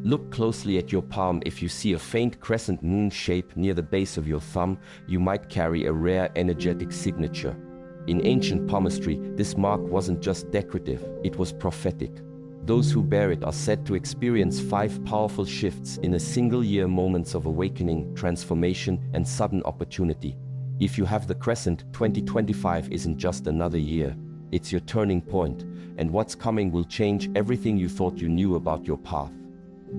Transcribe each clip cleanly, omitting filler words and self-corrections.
Look closely at your palm. If you see a faint crescent moon shape near the base of your thumb, you might carry a rare energetic signature. In ancient palmistry, this mark wasn't just decorative, it was prophetic. Those who bear it are said to experience 5 powerful shifts in a single year, moments of awakening, transformation, and sudden opportunity. If you have the crescent, 2025 isn't just another year. It's your turning point, and what's coming will change everything you thought you knew about your path.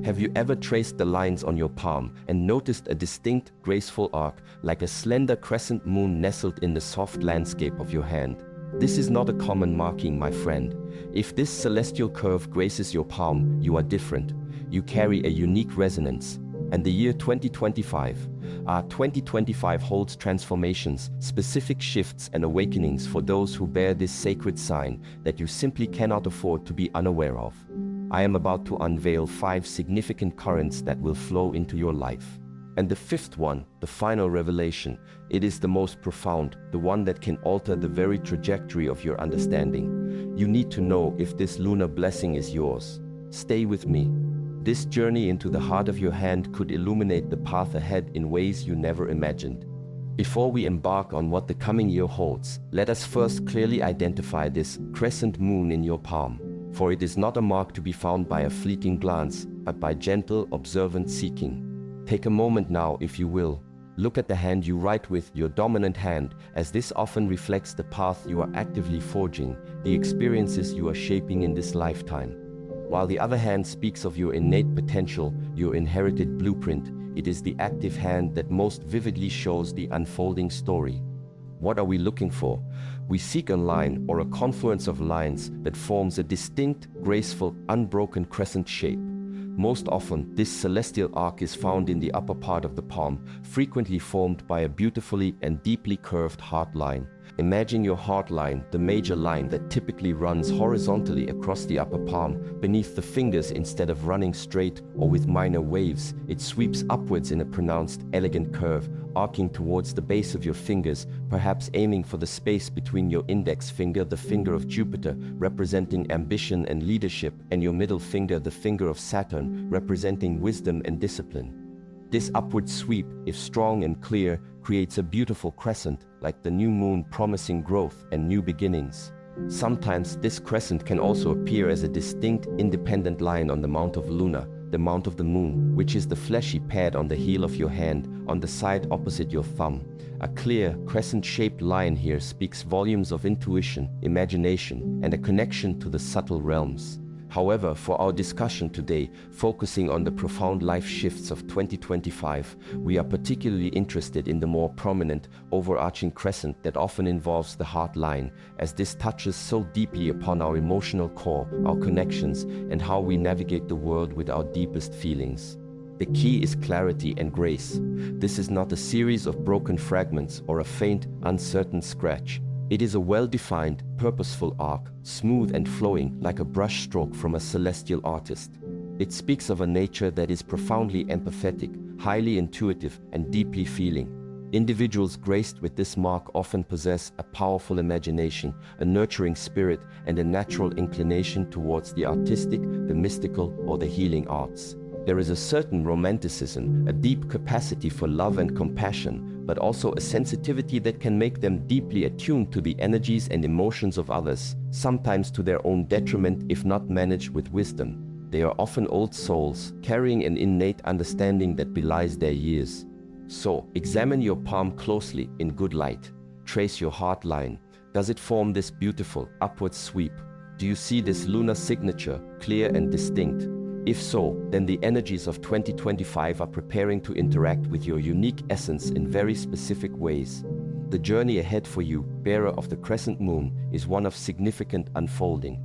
Have you ever traced the lines on your palm and noticed a distinct, graceful arc, like a slender crescent moon nestled in the soft landscape of your hand? This is not a common marking, my friend. If this celestial curve graces your palm, you are different. You carry a unique resonance. And the year 2025 holds transformations, specific shifts and awakenings for those who bear this sacred sign that you simply cannot afford to be unaware of. I am about to unveil 5 significant currents that will flow into your life. And the 5th one, the final revelation, it is the most profound, the one that can alter the very trajectory of your understanding. You need to know if this lunar blessing is yours. Stay with me. This journey into the heart of your hand could illuminate the path ahead in ways you never imagined. Before we embark on what the coming year holds, let us first clearly identify this crescent moon in your palm. For it is not a mark to be found by a fleeting glance, but by gentle, observant seeking. Take a moment now, if you will. Look at the hand you write with, your dominant hand, as this often reflects the path you are actively forging, the experiences you are shaping in this lifetime. While the other hand speaks of your innate potential, your inherited blueprint, it is the active hand that most vividly shows the unfolding story. What are we looking for? We seek a line or a confluence of lines that forms a distinct, graceful, unbroken crescent shape. Most often, this celestial arc is found in the upper part of the palm, frequently formed by a beautifully and deeply curved heart line. Imagine your heart line, the major line that typically runs horizontally across the upper palm, beneath the fingers. Instead of running straight or with minor waves, it sweeps upwards in a pronounced, elegant curve, arcing towards the base of your fingers, perhaps aiming for the space between your index finger, the finger of Jupiter, representing ambition and leadership, and your middle finger, the finger of Saturn, representing wisdom and discipline. This upward sweep, if strong and clear, creates a beautiful crescent, like the new moon, promising growth and new beginnings. Sometimes this crescent can also appear as a distinct, independent line on the mount of Luna, the mount of the moon, which is the fleshy pad on the heel of your hand, on the side opposite your thumb. A clear, crescent-shaped line here speaks volumes of intuition, imagination, and a connection to the subtle realms. However, for our discussion today, focusing on the profound life shifts of 2025, we are particularly interested in the more prominent, overarching crescent that often involves the heart line, as this touches so deeply upon our emotional core, our connections, and how we navigate the world with our deepest feelings. The key is clarity and grace. This is not a series of broken fragments or a faint, uncertain scratch. It is a well-defined, purposeful arc, smooth and flowing like a brushstroke from a celestial artist. It speaks of a nature that is profoundly empathetic, highly intuitive, and deeply feeling. Individuals graced with this mark often possess a powerful imagination, a nurturing spirit, and a natural inclination towards the artistic, the mystical, or the healing arts. There is a certain romanticism, a deep capacity for love and compassion, but also a sensitivity that can make them deeply attuned to the energies and emotions of others, sometimes to their own detriment if not managed with wisdom. They are often old souls, carrying an innate understanding that belies their years. So, examine your palm closely in good light. Trace your heart line. Does it form this beautiful, upward sweep? Do you see this lunar signature, clear and distinct? If so, then the energies of 2025 are preparing to interact with your unique essence in very specific ways. The journey ahead for you, bearer of the crescent moon, is one of significant unfolding.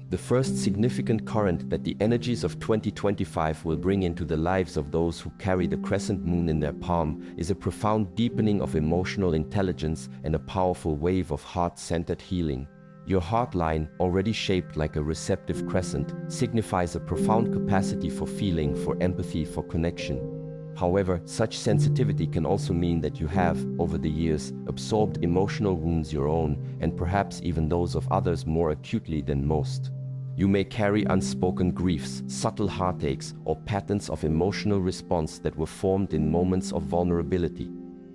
The first significant current that the energies of 2025 will bring into the lives of those who carry the crescent moon in their palm is a profound deepening of emotional intelligence and a powerful wave of heart-centered healing. Your heart line, already shaped like a receptive crescent, signifies a profound capacity for feeling, for empathy, for connection. However, such sensitivity can also mean that you have, over the years, absorbed emotional wounds, your own, and perhaps even those of others, more acutely than most. You may carry unspoken griefs, subtle heartaches, or patterns of emotional response that were formed in moments of vulnerability.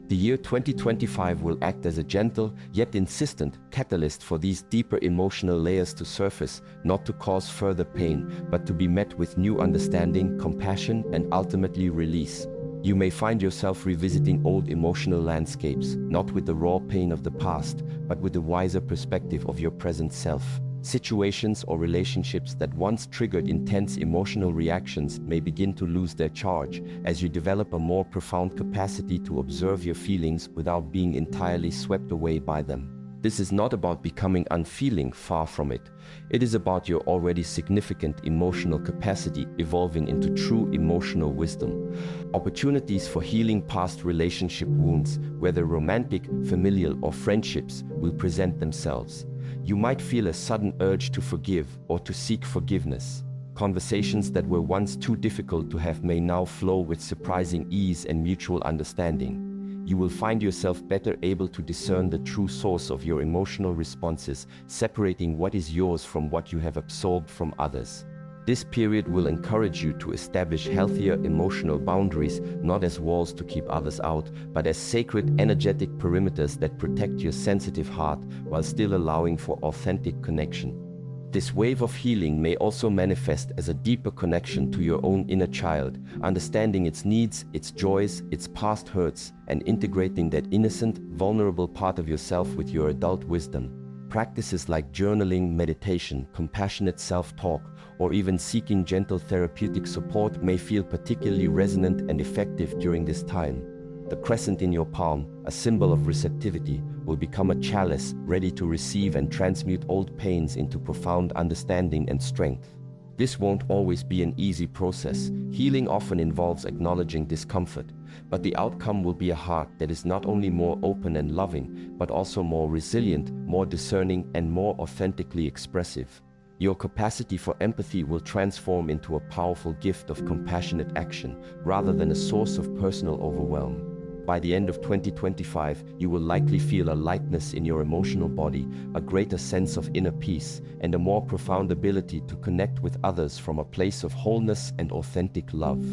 The year 2025 will act as a gentle, yet insistent, catalyst for these deeper emotional layers to surface, not to cause further pain, but to be met with new understanding, compassion, and ultimately release. You may find yourself revisiting old emotional landscapes, not with the raw pain of the past, but with the wiser perspective of your present self. Situations or relationships that once triggered intense emotional reactions may begin to lose their charge as you develop a more profound capacity to observe your feelings without being entirely swept away by them. This is not about becoming unfeeling, far from it. It is about your already significant emotional capacity evolving into true emotional wisdom. Opportunities for healing past relationship wounds, whether romantic, familial, or friendships, will present themselves. You might feel a sudden urge to forgive or to seek forgiveness. Conversations that were once too difficult to have may now flow with surprising ease and mutual understanding. You will find yourself better able to discern the true source of your emotional responses, separating what is yours from what you have absorbed from others. This period will encourage you to establish healthier emotional boundaries, not as walls to keep others out, but as sacred energetic perimeters that protect your sensitive heart while still allowing for authentic connection. This wave of healing may also manifest as a deeper connection to your own inner child, understanding its needs, its joys, its past hurts, and integrating that innocent, vulnerable part of yourself with your adult wisdom. Practices like journaling, meditation, compassionate self-talk, or even seeking gentle therapeutic support may feel particularly resonant and effective during this time. The crescent in your palm, a symbol of receptivity, will become a chalice ready to receive and transmute old pains into profound understanding and strength. This won't always be an easy process. Healing often involves acknowledging discomfort, but the outcome will be a heart that is not only more open and loving, but also more resilient, more discerning, and more authentically expressive. Your capacity for empathy will transform into a powerful gift of compassionate action, rather than a source of personal overwhelm. By the end of 2025, you will likely feel a lightness in your emotional body, a greater sense of inner peace, and a more profound ability to connect with others from a place of wholeness and authentic love.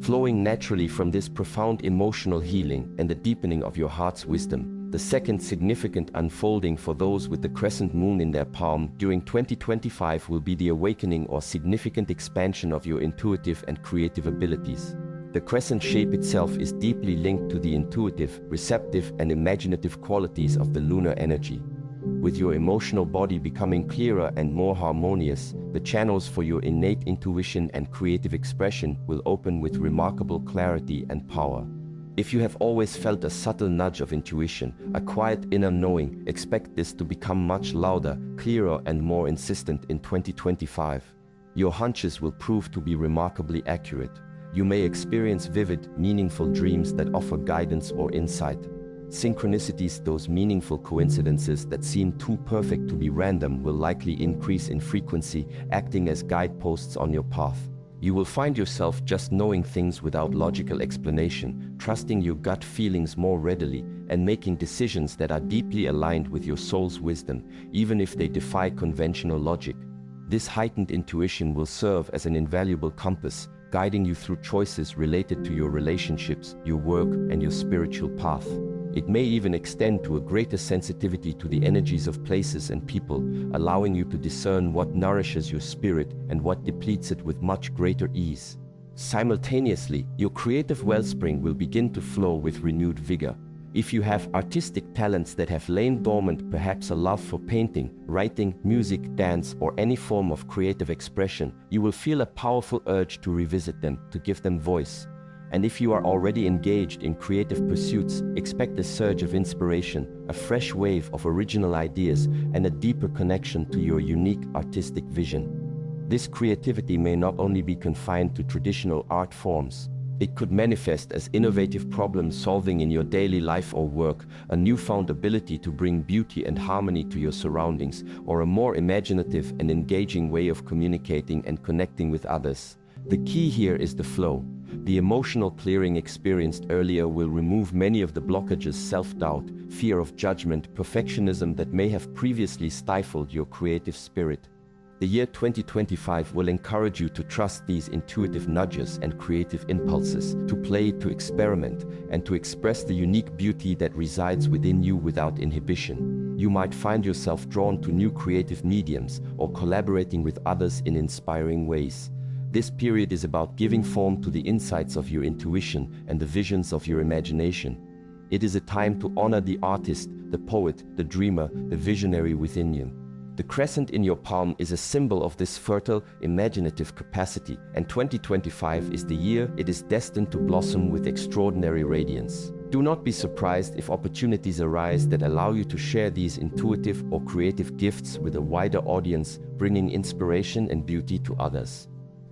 Flowing naturally from this profound emotional healing and the deepening of your heart's wisdom, the second significant unfolding for those with the crescent moon in their palm during 2025 will be the awakening or significant expansion of your intuitive and creative abilities. The crescent shape itself is deeply linked to the intuitive, receptive, and imaginative qualities of the lunar energy. With your emotional body becoming clearer and more harmonious, the channels for your innate intuition and creative expression will open with remarkable clarity and power. If you have always felt a subtle nudge of intuition, a quiet inner knowing, expect this to become much louder, clearer, and more insistent in 2025. Your hunches will prove to be remarkably accurate. You may experience vivid, meaningful dreams that offer guidance or insight. Synchronicities, those meaningful coincidences that seem too perfect to be random, will likely increase in frequency, acting as guideposts on your path. You will find yourself just knowing things without logical explanation, trusting your gut feelings more readily, and making decisions that are deeply aligned with your soul's wisdom, even if they defy conventional logic. This heightened intuition will serve as an invaluable compass, guiding you through choices related to your relationships, your work, and your spiritual path. It may even extend to a greater sensitivity to the energies of places and people, allowing you to discern what nourishes your spirit and what depletes it with much greater ease. Simultaneously, your creative wellspring will begin to flow with renewed vigor. If you have artistic talents that have lain dormant, perhaps a love for painting, writing, music, dance, or any form of creative expression, you will feel a powerful urge to revisit them, to give them voice. And if you are already engaged in creative pursuits, expect a surge of inspiration, a fresh wave of original ideas, and a deeper connection to your unique artistic vision. This creativity may not only be confined to traditional art forms. It could manifest as innovative problem solving in your daily life or work, a newfound ability to bring beauty and harmony to your surroundings, or a more imaginative and engaging way of communicating and connecting with others. The key here is the flow. The emotional clearing experienced earlier will remove many of the blockages: self-doubt, fear of judgment, perfectionism that may have previously stifled your creative spirit. The year 2025 will encourage you to trust these intuitive nudges and creative impulses, to play, to experiment, and to express the unique beauty that resides within you without inhibition. You might find yourself drawn to new creative mediums or collaborating with others in inspiring ways. This period is about giving form to the insights of your intuition and the visions of your imagination. It is a time to honor the artist, the poet, the dreamer, the visionary within you. The crescent in your palm is a symbol of this fertile, imaginative capacity, and 2025 is the year it is destined to blossom with extraordinary radiance. Do not be surprised if opportunities arise that allow you to share these intuitive or creative gifts with a wider audience, bringing inspiration and beauty to others.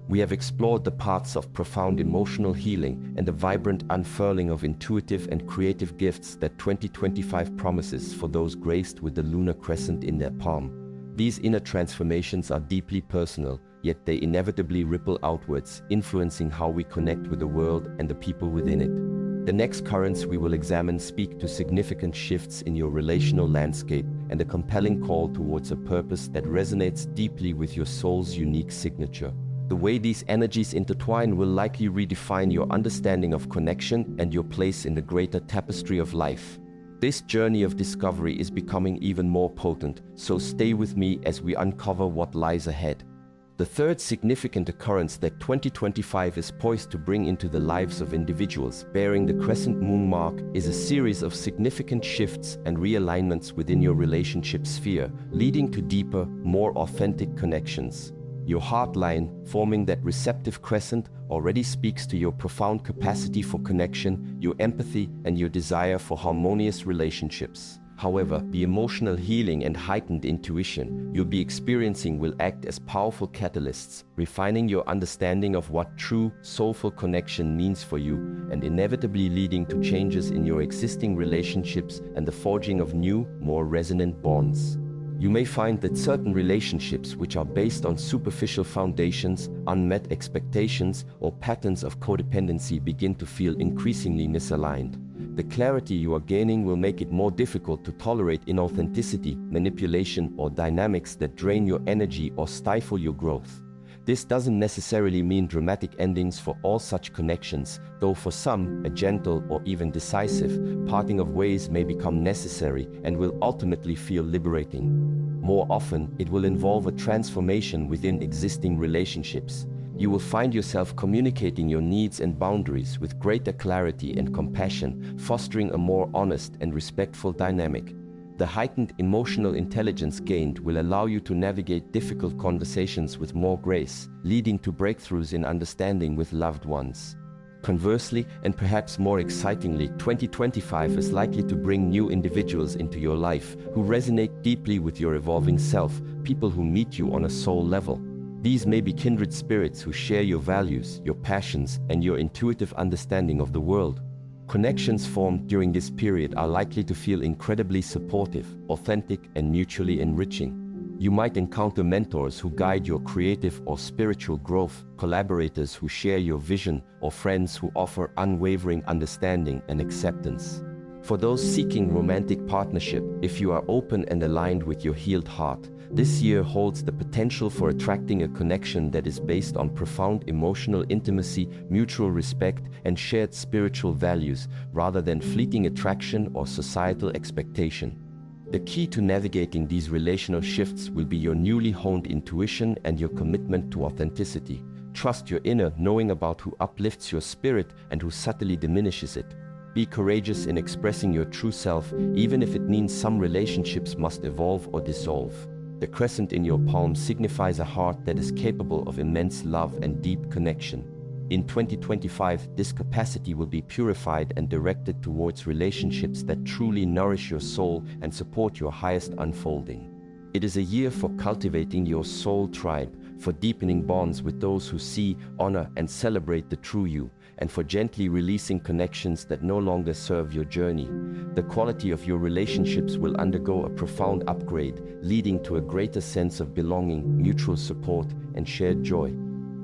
We have explored the paths of profound emotional healing and the vibrant unfurling of intuitive and creative gifts that 2025 promises for those graced with the lunar crescent in their palm. These inner transformations are deeply personal, yet they inevitably ripple outwards, influencing how we connect with the world and the people within it. The next currents we will examine speak to significant shifts in your relational landscape and a compelling call towards a purpose that resonates deeply with your soul's unique signature. The way these energies intertwine will likely redefine your understanding of connection and your place in the greater tapestry of life. This journey of discovery is becoming even more potent, so stay with me as we uncover what lies ahead. The third significant occurrence that 2025 is poised to bring into the lives of individuals bearing the crescent moon mark is a series of significant shifts and realignments within your relationship sphere, leading to deeper, more authentic connections. Your heart line, forming that receptive crescent, already speaks to your profound capacity for connection, your empathy, and your desire for harmonious relationships. However, the emotional healing and heightened intuition you'll be experiencing will act as powerful catalysts, refining your understanding of what true, soulful connection means for you, and inevitably leading to changes in your existing relationships and the forging of new, more resonant bonds. You may find that certain relationships which are based on superficial foundations, unmet expectations, or patterns of codependency begin to feel increasingly misaligned. The clarity you are gaining will make it more difficult to tolerate inauthenticity, manipulation, or dynamics that drain your energy or stifle your growth. This doesn't necessarily mean dramatic endings for all such connections, though for some, a gentle or even decisive parting of ways may become necessary and will ultimately feel liberating. More often, it will involve a transformation within existing relationships. You will find yourself communicating your needs and boundaries with greater clarity and compassion, fostering a more honest and respectful dynamic. The heightened emotional intelligence gained will allow you to navigate difficult conversations with more grace, leading to breakthroughs in understanding with loved ones. Conversely, and perhaps more excitingly, 2025 is likely to bring new individuals into your life who resonate deeply with your evolving self, people who meet you on a soul level. These may be kindred spirits who share your values, your passions, and your intuitive understanding of the world. Connections formed during this period are likely to feel incredibly supportive, authentic, and mutually enriching. You might encounter mentors who guide your creative or spiritual growth, collaborators who share your vision, or friends who offer unwavering understanding and acceptance. For those seeking romantic partnership, if you are open and aligned with your healed heart, this year holds the potential for attracting a connection that is based on profound emotional intimacy, mutual respect, and shared spiritual values, rather than fleeting attraction or societal expectation. The key to navigating these relational shifts will be your newly honed intuition and your commitment to authenticity. Trust your inner knowing about who uplifts your spirit and who subtly diminishes it. Be courageous in expressing your true self, even if it means some relationships must evolve or dissolve. The crescent in your palm signifies a heart that is capable of immense love and deep connection. In 2025, this capacity will be purified and directed towards relationships that truly nourish your soul and support your highest unfolding. It is a year for cultivating your soul tribe, for deepening bonds with those who see, honor, and celebrate the true you, and for gently releasing connections that no longer serve your journey. The quality of your relationships will undergo a profound upgrade, leading to a greater sense of belonging, mutual support, and shared joy.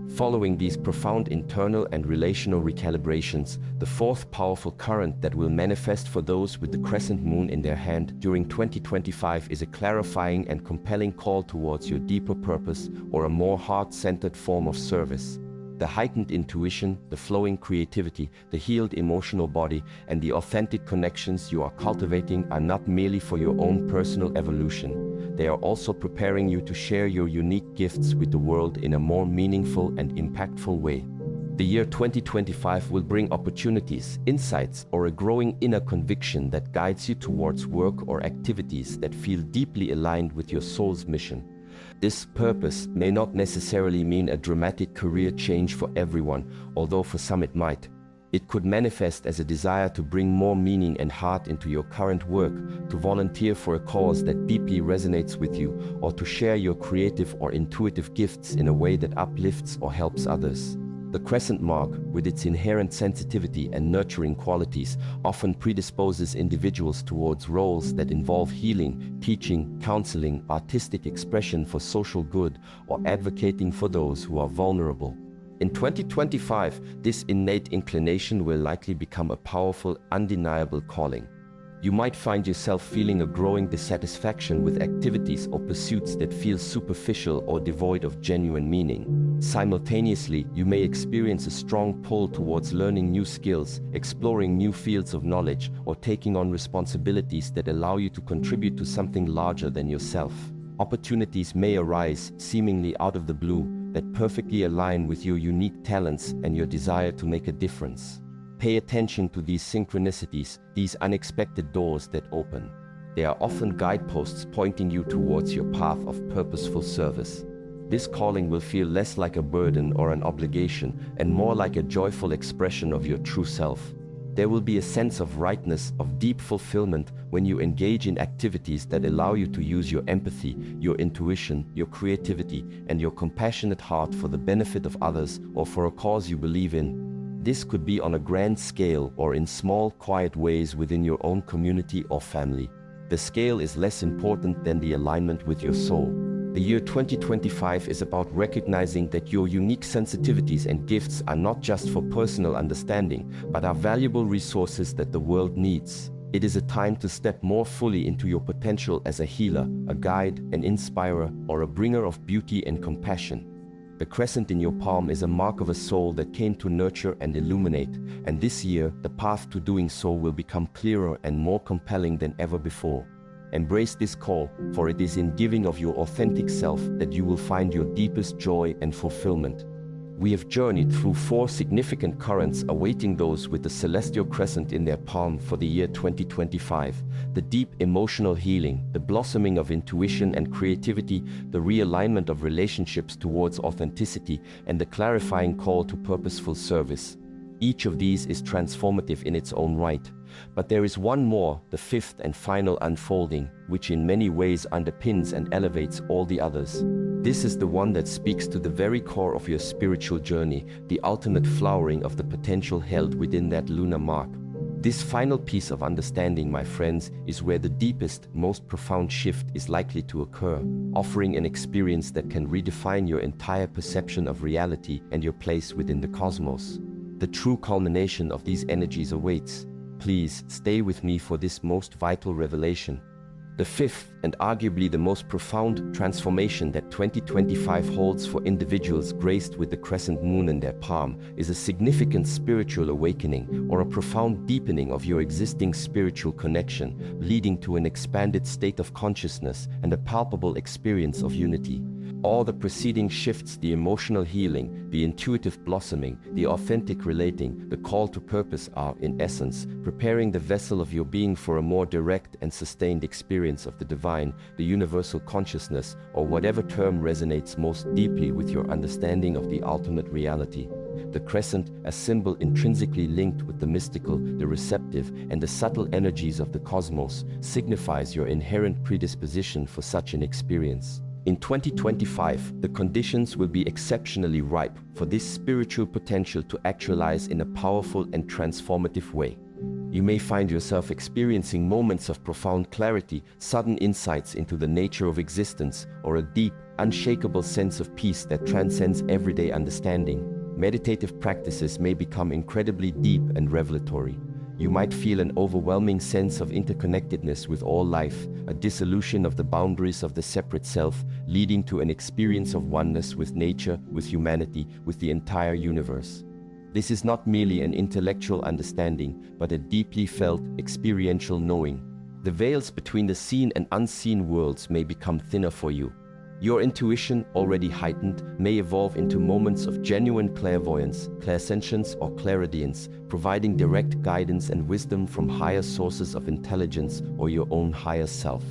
Following these profound internal and relational recalibrations, the fourth powerful current that will manifest for those with the crescent moon in their hand during 2025 is a clarifying and compelling call towards your deeper purpose or a more heart-centered form of service. The heightened intuition, the flowing creativity, the healed emotional body, and the authentic connections you are cultivating are not merely for your own personal evolution. They are also preparing you to share your unique gifts with the world in a more meaningful and impactful way. The year 2025 will bring opportunities, insights, or a growing inner conviction that guides you towards work or activities that feel deeply aligned with your soul's mission. This purpose may not necessarily mean a dramatic career change for everyone, although for some it might. It could manifest as a desire to bring more meaning and heart into your current work, to volunteer for a cause that deeply resonates with you, or to share your creative or intuitive gifts in a way that uplifts or helps others. The crescent mark, with its inherent sensitivity and nurturing qualities, often predisposes individuals towards roles that involve healing, teaching, counseling, artistic expression for social good, or advocating for those who are vulnerable. In 2025, this innate inclination will likely become a powerful, undeniable calling. You might find yourself feeling a growing dissatisfaction with activities or pursuits that feel superficial or devoid of genuine meaning. Simultaneously, you may experience a strong pull towards learning new skills, exploring new fields of knowledge, or taking on responsibilities that allow you to contribute to something larger than yourself. Opportunities may arise, seemingly out of the blue, that perfectly align with your unique talents and your desire to make a difference. Pay attention to these synchronicities, these unexpected doors that open. They are often guideposts pointing you towards your path of purposeful service. This calling will feel less like a burden or an obligation and more like a joyful expression of your true self. There will be a sense of rightness, of deep fulfillment when you engage in activities that allow you to use your empathy, your intuition, your creativity, and your compassionate heart for the benefit of others or for a cause you believe in. This could be on a grand scale or in small, quiet ways within your own community or family. The scale is less important than the alignment with your soul. The year 2025 is about recognizing that your unique sensitivities and gifts are not just for personal understanding, but are valuable resources that the world needs. It is a time to step more fully into your potential as a healer, a guide, an inspirer, or a bringer of beauty and compassion. The crescent in your palm is a mark of a soul that came to nurture and illuminate, and this year, the path to doing so will become clearer and more compelling than ever before. Embrace this call, for it is in giving of your authentic self that you will find your deepest joy and fulfillment. We have journeyed through 4 significant currents awaiting those with the celestial crescent in their palm for the year 2025. The deep emotional healing, the blossoming of intuition and creativity, the realignment of relationships towards authenticity, and the clarifying call to purposeful service. Each of these is transformative in its own right. But there is one more, the 5th and final unfolding, which in many ways underpins and elevates all the others. This is the one that speaks to the very core of your spiritual journey, the ultimate flowering of the potential held within that lunar mark. This final piece of understanding, my friends, is where the deepest, most profound shift is likely to occur, offering an experience that can redefine your entire perception of reality and your place within the cosmos. The true culmination of these energies awaits. Please stay with me for this most vital revelation. The 5th, and arguably the most profound transformation that 2025 holds for individuals graced with the crescent moon in their palm, is a significant spiritual awakening or a profound deepening of your existing spiritual connection, leading to an expanded state of consciousness and a palpable experience of unity. All the preceding shifts, the emotional healing, the intuitive blossoming, the authentic relating, the call to purpose are, in essence, preparing the vessel of your being for a more direct and sustained experience of the divine, the universal consciousness, or whatever term resonates most deeply with your understanding of the ultimate reality. The crescent, a symbol intrinsically linked with the mystical, the receptive, and the subtle energies of the cosmos, signifies your inherent predisposition for such an experience. In 2025, the conditions will be exceptionally ripe for this spiritual potential to actualize in a powerful and transformative way. You may find yourself experiencing moments of profound clarity, sudden insights into the nature of existence, or a deep, unshakable sense of peace that transcends everyday understanding. Meditative practices may become incredibly deep and revelatory. You might feel an overwhelming sense of interconnectedness with all life, a dissolution of the boundaries of the separate self, leading to an experience of oneness with nature, with humanity, with the entire universe. This is not merely an intellectual understanding, but a deeply felt, experiential knowing. The veils between the seen and unseen worlds may become thinner for you. Your intuition, already heightened, may evolve into moments of genuine clairvoyance, clairsentience, or clairaudience, providing direct guidance and wisdom from higher sources of intelligence or your own higher self.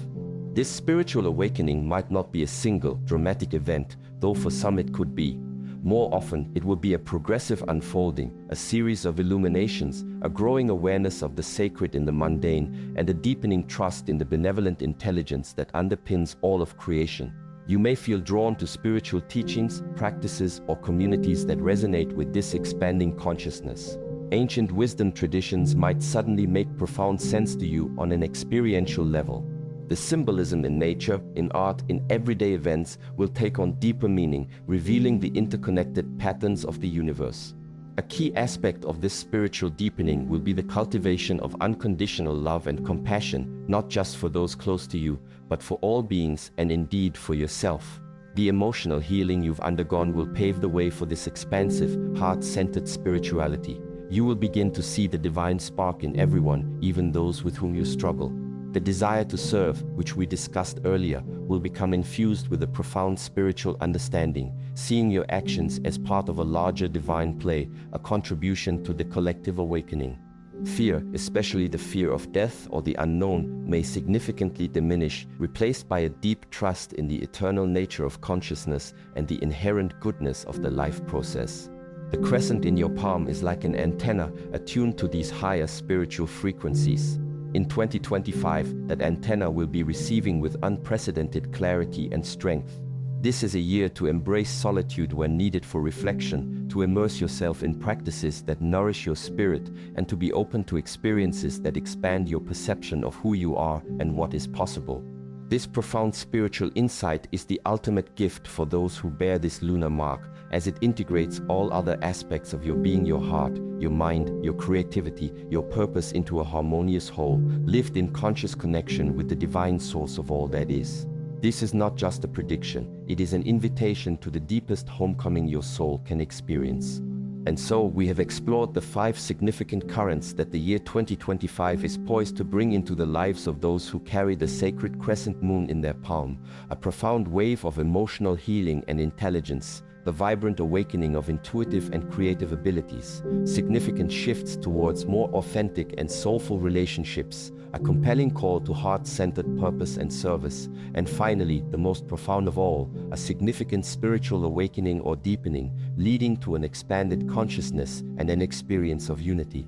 This spiritual awakening might not be a single, dramatic event, though for some it could be. More often, it will be a progressive unfolding, a series of illuminations, a growing awareness of the sacred in the mundane, and a deepening trust in the benevolent intelligence that underpins all of creation. You may feel drawn to spiritual teachings, practices, or communities that resonate with this expanding consciousness. Ancient wisdom traditions might suddenly make profound sense to you on an experiential level. The symbolism in nature, in art, in everyday events will take on deeper meaning, revealing the interconnected patterns of the universe. A key aspect of this spiritual deepening will be the cultivation of unconditional love and compassion, not just for those close to you, but for all beings and indeed for yourself. The emotional healing you've undergone will pave the way for this expansive, heart-centered spirituality. You will begin to see the divine spark in everyone, even those with whom you struggle. The desire to serve, which we discussed earlier, will become infused with a profound spiritual understanding, seeing your actions as part of a larger divine play, a contribution to the collective awakening. Fear, especially the fear of death or the unknown, may significantly diminish, replaced by a deep trust in the eternal nature of consciousness and the inherent goodness of the life process. The crescent in your palm is like an antenna attuned to these higher spiritual frequencies. In 2025, that antenna will be receiving with unprecedented clarity and strength. This is a year to embrace solitude when needed for reflection, to immerse yourself in practices that nourish your spirit, and to be open to experiences that expand your perception of who you are and what is possible. This profound spiritual insight is the ultimate gift for those who bear this lunar mark, as it integrates all other aspects of your being, your heart, your mind, your creativity, your purpose into a harmonious whole, lived in conscious connection with the divine source of all that is. This is not just a prediction, it is an invitation to the deepest homecoming your soul can experience. And so, we have explored the 5 significant currents that the year 2025 is poised to bring into the lives of those who carry the sacred crescent moon in their palm, a profound wave of emotional healing and intelligence, the vibrant awakening of intuitive and creative abilities, significant shifts towards more authentic and soulful relationships, a compelling call to heart-centered purpose and service, and finally, the most profound of all, a significant spiritual awakening or deepening, leading to an expanded consciousness and an experience of unity.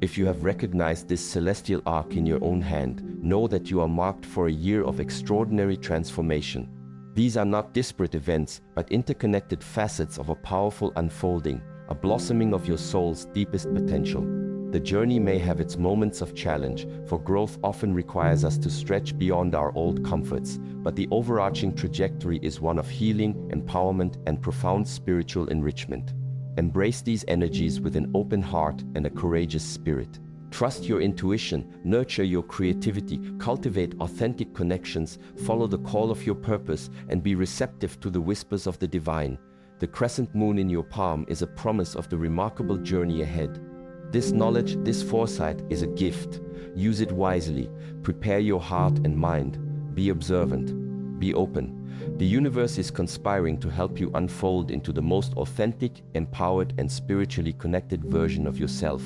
If you have recognized this celestial arc in your own hand, know that you are marked for a year of extraordinary transformation. These are not disparate events, but interconnected facets of a powerful unfolding, a blossoming of your soul's deepest potential. The journey may have its moments of challenge, for growth often requires us to stretch beyond our old comforts, but the overarching trajectory is one of healing, empowerment, and profound spiritual enrichment. Embrace these energies with an open heart and a courageous spirit. Trust your intuition, nurture your creativity, cultivate authentic connections, follow the call of your purpose, and be receptive to the whispers of the divine. The crescent moon in your palm is a promise of the remarkable journey ahead. This knowledge, this foresight is a gift. Use it wisely. Prepare your heart and mind. Be observant. Be open. The universe is conspiring to help you unfold into the most authentic, empowered, and spiritually connected version of yourself.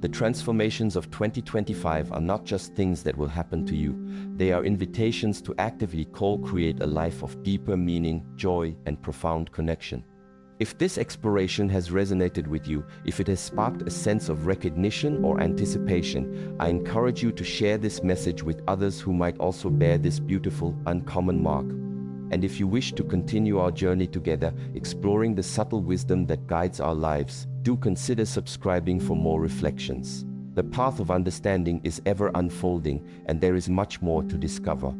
The transformations of 2025 are not just things that will happen to you. They are invitations to actively co-create a life of deeper meaning, joy, and profound connection. If this exploration has resonated with you, if it has sparked a sense of recognition or anticipation, I encourage you to share this message with others who might also bear this beautiful, uncommon mark. And if you wish to continue our journey together, exploring the subtle wisdom that guides our lives, do consider subscribing for more reflections. The path of understanding is ever unfolding, and there is much more to discover.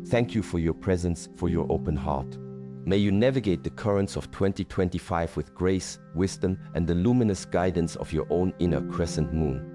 Thank you for your presence, for your open heart. May you navigate the currents of 2025 with grace, wisdom, and the luminous guidance of your own inner crescent moon.